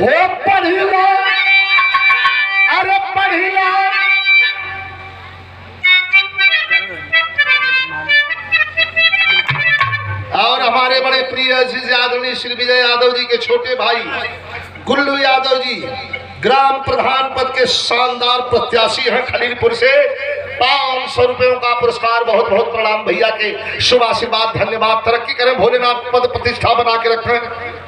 हो पढ़ी लो, अरे पढ़ी लो। और हमारे बड़े प्रिय अजीज आदरणीय श्री विजय यादव जी के छोटे भाई गुल्लू यादव जी ग्राम प्रधान पद के शानदार प्रत्याशी हैं खलीलपुर से। 500 रुपयों का पुरस्कार। बहुत बहुत प्रणाम भैया के शुभ आशीर्वाद, धन्यवाद। तरक्की करें, भोलेनाथ पद प्रतिष्ठा बना के रखें।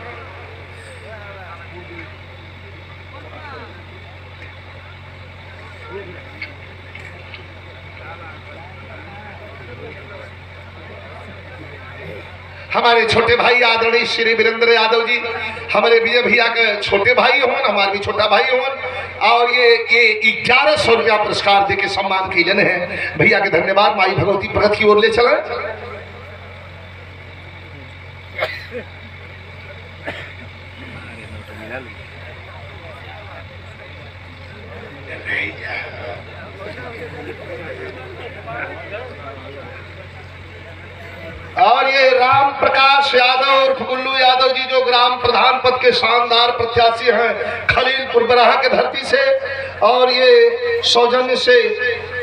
हमारे छोटे भाई आदरणीय श्री वीरेंद्र यादव जी हमारे विजय भैया के छोटे भाई हों, हमारे भी छोटा भाई हों। और ये 1100 रुपया पुरस्कार देके सम्मान किए जन है भैया के धन्यवाद। माई भगवती प्रगति की ओर ले चले। और ये राम प्रकाश यादव और गुल्लू यादव जी जो ग्राम प्रधान पद के शानदार प्रत्याशी हैं खलीलपुर बराहा के धरती से। और ये सौजन्य से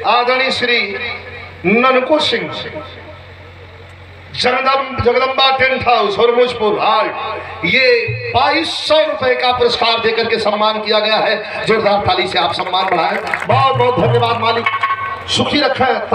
आदरणीय श्री ननकू सिंह जगदम्बा टेंट हाउस और मुजपुर हाल्ट, ये 2200 रुपए का पुरस्कार देकर के सम्मान किया गया है। जोरदार ताली से आप सम्मान बढ़ाएं। बहुत बहुत धन्यवाद। मालिक सुखी रखें।